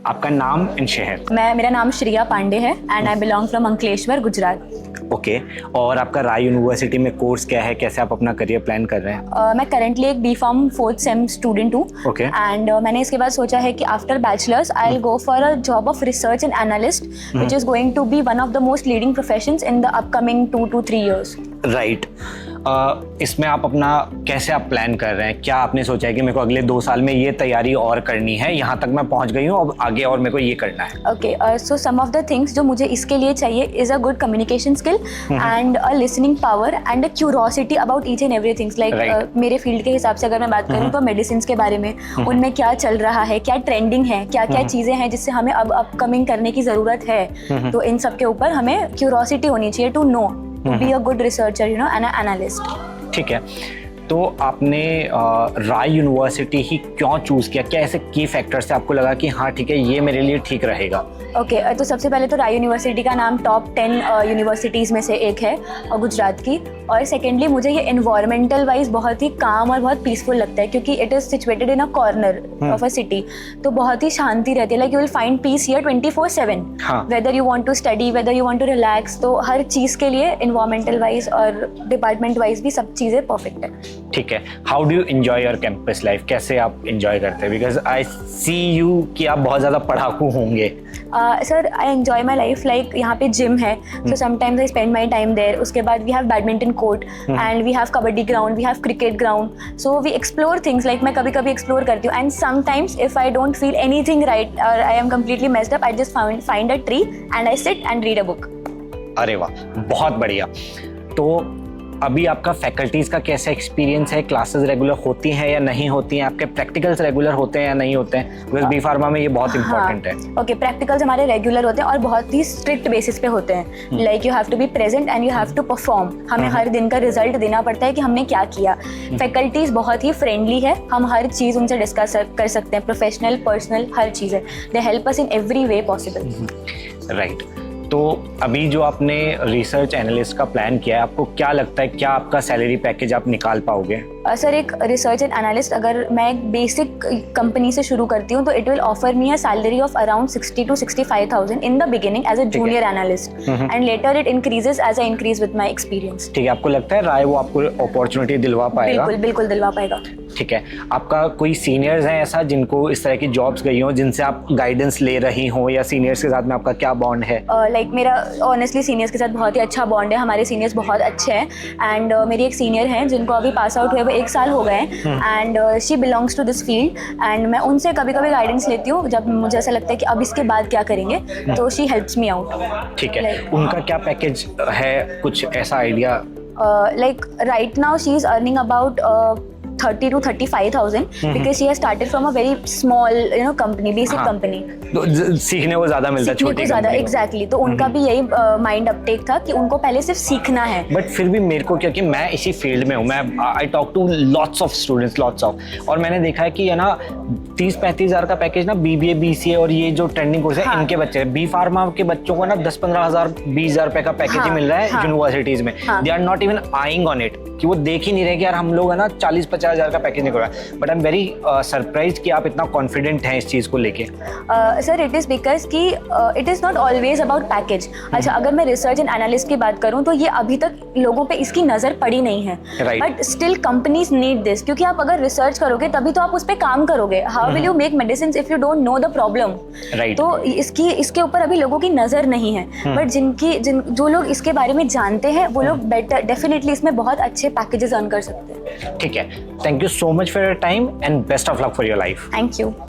आपका नाम एंड शहर? मेरा नाम श्रिया पांडे है and I belong from Ankleshwar, Gujarat. Okay, और आपका राय यूनिवर्सिटी में कोर्स क्या है, कैसे आप अपना करियर प्लान कर रहे हैं? मैं करेंटली एक B.Pharm 4th सेम स्टूडेंट हूँ। ओके। एंड मैंने इसके बाद सोचा है कि after bachelors I will go for a job of research and analyst which is going to be one of the most leading professions in the upcoming 2 to 3 years। Right. इसमें आप अपना कैसे आप प्लान कर रहे हैं? क्या आपने सोचा है कि मेरे को अगले 2 साल में ये तैयारी और करनी है, यहाँ तक मैं पहुँच गई हूँ, अब आगे और मेरे को ये करना है? Okay, so some of the things जो मुझे इसके लिए चाहिए is a good communication skill and a listening power and a curiosity about each and everything. Like मेरे फील्ड के हिसाब से अगर मैं बात करूँ तो मेडिसिन के बारे में, उनमें क्या चल रहा है, क्या ट्रेंडिंग है, क्या क्या चीज़ें हैं जिससे हमें अब अपकमिंग करने की ज़रूरत है, तो इन सब के ऊपर हमें क्यूरोसिटी होनी चाहिए to know, to be a good researcher, you know, and a analyst. ठीक है, तो आपने राय यूनिवर्सिटी ही क्यों चूज़ किया? क्या ऐसे की फैक्टर से आपको लगा कि हाँ ठीक है ये मेरे लिए ठीक रहेगा? ओके, तो सबसे पहले तो राय यूनिवर्सिटी का नाम टॉप 10 यूनिवर्सिटीज़ में से एक है गुजरात की। और सेकेंडली मुझे ये इन्वायरमेंटल वाइज बहुत ही काम और बहुत पीसफुल लगता है क्योंकि it is situated in a corner of a city, तो बहुत ही शांति रहती है। Like you will find peace here 24/7, whether you want to study, whether you want to relax, तो हर चीज़ के लिए इन्वायरमेंटल वाइज और डिपार्टमेंट वाइज भी सब चीज़ें परफेक्ट है। ठीक है, how do you enjoy your campus life? कैसे आप एंजॉय करते हैं? बिकॉज आई सी यू कि आप बहुत ज़्यादा पढ़ाकू होंगे। Sir, I enjoy my life. Like यहाँ पे जिम है, so sometimes I spend my time there. उसके बाद we have badminton court and we have kabaddi ground, we have cricket ground, so we explore things. Like मैं कभी कभी explore करती हूँ and sometimes if I don't feel anything right और I am completely messed up, I just find a tree and I sit and read a book. अरे वाह, बहुत बढ़िया। तो अभी आपका फैकल्टीज़ का कैसा एक्सपीरियंस है? क्लासेस रेगुलर होती हैं या नहीं होती हैं? आपके प्रैक्टिकल्स रेगुलर होते हैं या नहीं होते हैं? बिकॉज B.Pharma में ये बहुत इंपॉर्टेंट है। ओके, प्रैक्टिकल्स हमारे रेगुलर होते हैं और बहुत ही स्ट्रिक्ट बेसिस पे होते हैं। Like you have to be present and you have to perform. हमें हर दिन का रिजल्ट देना पड़ता है कि हमने क्या किया। फैकल्टीज बहुत ही फ्रेंडली है, हम हर चीज़ उनसे डिस्कस कर सकते हैं, प्रोफेशनल, पर्सनल, हर चीज़ है। They help us in every way possible. Right. तो अभी जो आपने रिसर्च एनालिस्ट का प्लान किया है, आपको क्या लगता है क्या आपका सैलरी पैकेज आप निकाल पाओगे? सर, एक रिसर्च एंड एनालिस्ट अगर मैं एक बेसिक कंपनी से शुरू करती हूँ तो it will offer me a salary of around 60 to 65,000 in the beginning as a junior analyst and later it increases as I increase with my experience. ठीक है, आपको लगता है राय वो आपको अपॉर्चुनिटी दिलवा पाएगा? बिल्कुल बिल्कुल दिलवा पाएगा। ठीक है, आपका कोई सीनियर्स हैं ऐसा जिनको इस तरह की जॉब्स गई हो, जिनसे आप गाइडेंस ले रही हो, या सीनियर्स के साथ में आपका क्या बॉन्ड है? लाइक मेरा ऑनेस्टली सीनियर्स के साथ बहुत ही अच्छा बॉन्ड है। हमारे सीनियर्स बहुत अच्छे हैं एंड मेरी एक सीनियर हैं जिनको अभी पास आउट हुए 1 साल हो गए हैं and she belongs to this field and मैं उनसे कभी कभी गाइडेंस लेती हूँ जब मुझे ऐसा लगता है कि अब इसके बाद क्या करेंगे, तो शी हेल्प्स मी आउट। ठीक है, उनका क्या पैकेज है, कुछ ऐसा idea? Like right now she is earning about 30 to 35,000 because she has started from a very small, you know, company, basic company. तो सीखने को ज्यादा मिलता है छोटी ज़्यादा, एग्जैक्टली। तो उनका भी यही माइंड अपटेक था कि उनको पहले सिर्फ सीखना है। बट फिर भी मेरे को, क्योंकि मैं इसी फील्ड में हूँ, मैं I talk to lots of students, lots of, और मैंने देखा है कि है ना 30-35 हज़ार का पैकेज ना BBA BCA और ये जो ट्रेंडिंग कोर्स है इनके बच्चे, B.Pharma के बच्चों को ना 10-15 हज़ार 20 हज़ार रुपए का पैकेज ही मिल रहा है यूनिवर्सिटीज में। They are not even eyeing on it, कि वो देख ही नहीं रहे कि यार हम लोग है ना 40-50 हज़ार का पैकेज निकल रहा है। But I am very surprise कि आप इतना कॉन्फिडेंट हैं इस चीज़ को लेके। सर, इट इज़ बिकॉज कि it is not always about package. अच्छा, अगर मैं रिसर्च एंड एनालिस्ट की बात करूँ तो ये अभी तक लोगों पे इसकी नज़र पड़ी नहीं है, but still companies need this, क्योंकि आप अगर रिसर्च करोगे तभी तो आप उस पर काम करोगे। How will you make medicine if you don't know the problem? तो इसके ऊपर अभी लोगों की नज़र नहीं है, बट जो लोग इसके बारे में जानते हैं वो लोग बेटर डेफिनेटली इसमें बहुत अच्छे पैकेजेस अर्न कर सकते हैं। ठीक है, thank you so much for your time and best of luck for your life. Thank you.